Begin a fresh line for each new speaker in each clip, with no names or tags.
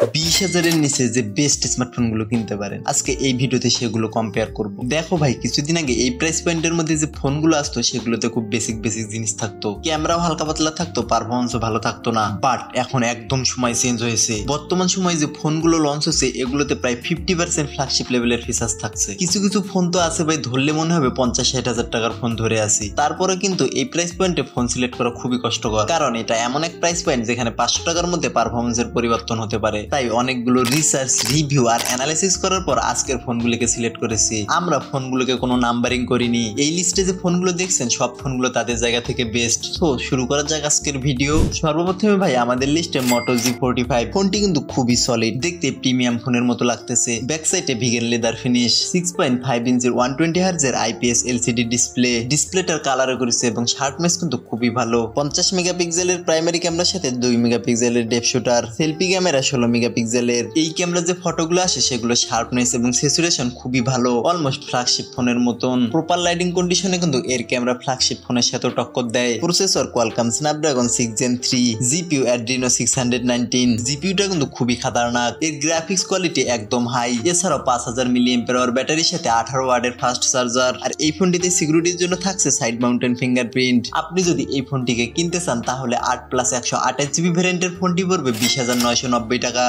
20,000-এর নিচে যে বেস্ট স্মার্টফোনগুলো কিনতে পারেন আজকে এই ভিডিওতে সেগুলো কম্পেয়ার করব। দেখো ভাই, কিছুদিন আগে এই প্রাইস পয়েন্টের মধ্যে যে ফোনগুলো আসতো সেগুলোতে খুব বেসিক জিনিস থাকতো, ক্যামেরাও হালকা পাতলা থাকতো, পারফরমেন্সও ভালো থাকতো না। বাট এখন একদম সময় চেঞ্জ হয়েছে। বর্তমান সময়ে যে ফোনগুলো লঞ্চ হচ্ছে এগুলোতে প্রায় 50% ফ্ল্যাগশিপ লেভেলের ফিচার্স থাকছে। কিছু কিছু ফোন তো আছে ভাই, ধরলে মনে হবে 50-60 হাজার টাকার ফোন ধরে আছি। তারপরে কিন্তু এই প্রাইস পয়েন্টে ফোন সিলেক্ট করা খুবই কষ্টকর, কারণ এটা এমন এক প্রাইস পয়েন্ট যেখানে 500 টাকার মধ্যে পারফরমেন্সের পরিবর্তন হতে পারে। তাই অনেকগুলো রিসার্চ, রিভিউ আর অ্যানালাইসিস করার পর আজকের ফোনগুলোকে সিলেক্ট করেছি। আমরা ফোনগুলোকে কোনো নাম্বারিং করিনি। এই লিস্টে যে ফোনগুলো দেখছেন সব ফোনগুলো তাদের জায়গা থেকে বেস্ট। তো শুরু করা যাক আজকের ভিডিও। সর্বপ্রথমে ভাই আমাদের লিস্টে Moto G45 ফোনটি কিন্তু খুবই সলিড, দেখতে প্রিমিয়াম ফোনের মতো লাগতেছে। ব্যাক সাইডে ভিগান লেদার ফিনিশ, 6.5 ইঞ্চির 120 হার্জের IPS LCD ডিসপ্লেটার কালারও করেছে এবং শার্পনেস কিন্তু খুবই ভালো। 50 মেগাপিক্সেলের প্রাইমারি ক্যামেরার সাথে 2 মেগাপিক্সেলের ডেপথ শুটার, সেলফি ক্যামেরা 16 মেগাপিক্সেলের। এই ক্যামেরা যে ফটোগুলো আসে সেগুলো শার্পনেস এবং স্যাচুরেশন খুবই ভালো, অলমোস্ট ফ্ল্যাগশিপ ফোনের মতন। প্রপার লাইটিং কন্ডিশনে কিন্তু এর ক্যামেরা ফ্ল্যাগশিপ ফোনের সাথে টক্কর দেয়। Processor Qualcomm Snapdragon 6 Gen 3, GPU Adreno 619। জিপিইউটা কিন্তু খুবই খতরনাক, এর গ্রাফিক্স কোয়ালিটি একদম হাই। এছাড়াও 5000 mAh ব্যাটারির সাথে 18 ওয়াটের ফাস্ট চার্জার। আর এই ফোনটিতে সিকিউরিটির জন্য থাকছে সাইড মাউন্টেন ফিঙ্গারপ্রিন্ট। আপনি যদি এই ফোনটিকে কিনতে চান তাহলে 8+128GB ভ্যারিয়েন্টের ফোনটি পড়বে 20,990 টাকা।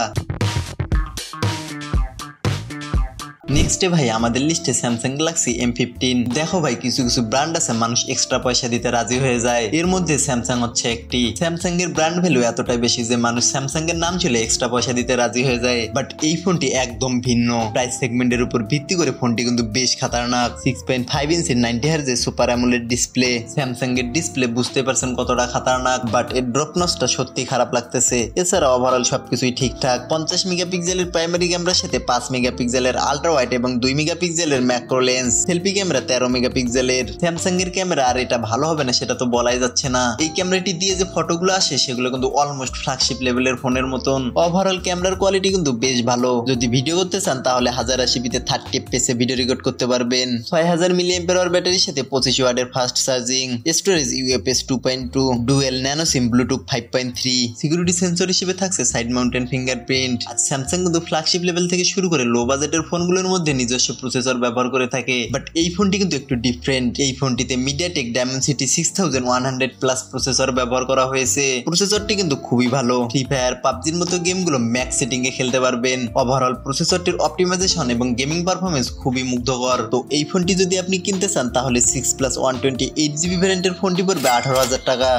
নেক্সটে ভাই আমাদের লিস্টে স্যামসাং গ্যালাক্সি M15। দেখো ভাই, কিছু কিছু ব্র্যান্ড আছে মানুষ এক্সট্রা পয়সা দিতে রাজি হয়ে যায়, এর মধ্যে স্যামসাং হচ্ছে একটি। স্যামসাং এর ব্র্যান্ড ভ্যালু এতটাই বেশি যে মানুষ স্যামসাং এর নাম ছিল এক্সট্রা পয়সা দিতে রাজি হয়ে যায়। বাট এই ফোনটি একদম ভিন্ন। প্রাইস সেগমেন্টের উপর ভিত্তি করে ফোনটি কিন্তু বেশ খতরনাক। 6.5 ইঞ্চির 90 হার্জের সুপার অ্যামোলেড ডিসপ্লে। স্যামসাং এর ডিসপ্লে বুঝতে পারছেন কতটা খতরনাক, বাট এর ড্রপনেসটা সত্যি খারাপ লাগতেছে। এছাড়া ওভারঅল সবকিছুই ঠিকঠাক। 50 মেগাপিক্সেলের প্রাইমারি ক্যামেরার সাথে 5 মেগাপিক্সেলের আলট্রা ওয়াইড এবং 2 মেগাপিক্সেলের ম্যাক্রো লেন্স। সেলফি ক্যামেরা 13 মেগাপিক্সেলের। স্যামসাং এর ক্যামেরা আর এটা ভালো হবে না সেটা তো বলাই যাচ্ছে না। এই ক্যামেরাটি দিয়ে যে ফটোগুলো আসে সেগুলো কিন্তু অলমোস্ট ফ্ল্যাগশিপ লেভেলের ফোনের মতন। ওভারঅল ক্যামেরার কোয়ালিটি কিন্তু বেশ ভালো। যদি ভিডিও করতে চান তাহলে 1080p-তে 30 fps এ ভিডিও রেকর্ড করতে পারবেন। 6000 mAh ব্যাটারির সাথে 25 ওয়াটের fast charging. Storage UFS 2.2, dual nano সিম, ব্লুটুথ 5.3। সিকিউরিটি সেন্সর হিসেবে থাকছে সাইড মাউন্টেন ফিঙ্গারপ্রিন্ট। আর স্যামসাং কিন্তু ফ্ল্যাগশিপ লেভেল থেকে শুরু করে লো বাজেটের ফোনগুলোর মধ্যে নিজস্ব প্রসেসর ব্যবহার করে থাকে। বাট এই ফোনটি কিন্তু একটু ডিফারেন্ট। এই ফোনটিতে মিডিয়াটেক ডায়মেনসিটি 6100+ প্রসেসর ব্যবহার করা হয়েছে। প্রসেসরটি কিন্তু খুবই ভালো। ফ্রি ফায়ার, পাবজির মতো গেমগুলো ম্যাক্স সেটিং এ খেলতে পারবেন। ওভারঅল প্রসেসরটির অপটিমাইজেশন এবং গেমিং পারফরমেন্স খুবই মুগ্ধকর। তো এই ফোনটি যদি আপনি কিনতে চান তাহলে 6+128GB ভ্যারিয়েন্টের ফোনটি পড়বে 18,000 টাকা।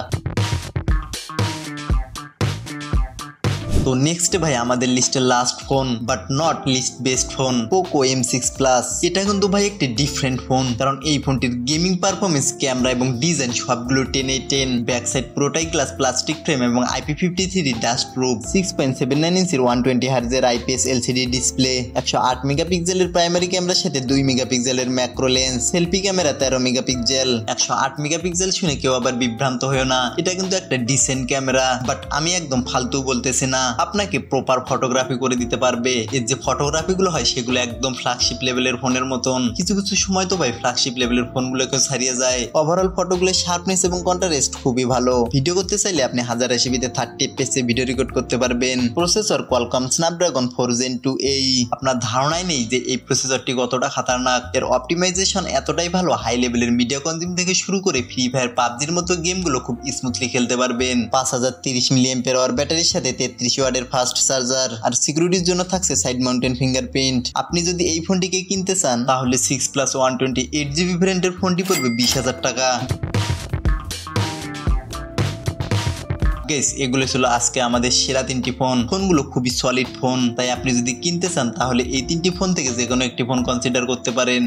তো নেক্সট ভাই আমাদের লিস্টের last phone, but not list best phone, Poco M6 Plus। এটা কিন্তু ভাই একটি ডিফারেন্ট ফোন, কারণ এই ফোনটির গেমিং পারফরমেন্স, ক্যামেরা এবং ডিজাইন সবগুলো 10/10। ব্যাক সাইড পুরোটাই গ্লাস প্লাস্টিক ফ্রেম এবং IP53 ডাস্ট প্রুফ। 6.79 ইঞ্চির 120 হার্জের IPS LCD ডিসপ্লে। 108 মেগাপিক্সেলের প্রাইমারি ক্যামেরার সাথে 2 মেগাপিক্সেলের macro lens. Selfie camera 13 megapixel. 108 megapixel শুনে কেউ আবার বিভ্রান্ত হয়েও না, এটা কিন্তু একটা ডিসেন্ট ক্যামেরা। বাট আমি একদম ফালতু বলতেছি না, আপনাকে প্রপার ফটোগ্রাফি করে দিতে পারবে। এর যে ফটোগ্রাফি গুলো হয় সেগুলো একদম ফ্ল্যাগশিপ লেভেলের ফোনের মতন। কিছু কিছু সময় তো ভাই ফ্ল্যাগশিপ লেভেলের ফোনগুলোকে ছাড়িয়ে যায়। ওভারঅল ফটোগুলোর শার্পনেস এবং কন্ট্রাস্ট খুবই ভালো। ভিডিও করতে চাইলে আপনি 1080p-তে 30 fps এ ভিডিও রেকর্ড করতে পারবেন। Processor Qualcomm Snapdragon 4 Gen 2A। আপনার ধারণাই নেই যে এই প্রসেসরটি কতটা খতরনাক। এর অপটিমাইজেশন এতটাই ভালো, হাই লেভেলের মিডিয়া কনজিউম থেকে শুরু করে ফ্রি ফায়ার, পাবজির মতো গেমগুলো খুব স্মুথলি খেলতে পারবেন। 5030 mAh ব্যাটারির সাথে 33 ওয়াটের ফাস্ট চার্জার। আর সিকিউরিটির জন্য থাকছে সাইড মাউন্টেন ফিঙ্গারপ্রিন্ট। আপনি যদি এই ফোনটিকে কিনতে চান তাহলে 6+128GB ভ্যারিয়েন্টের ফোনটি পড়বে 20,000 টাকা। গাইস, এগুলো ছিল আজকে আমাদের সেরা 3টি ফোন। ফোনগুলো খুবই সলিড ফোন, তাই আপনি যদি কিনতে চান তাহলে এই 3টি ফোন থেকে যে কোনো একটি ফোন কনসিডার করতে পারেন।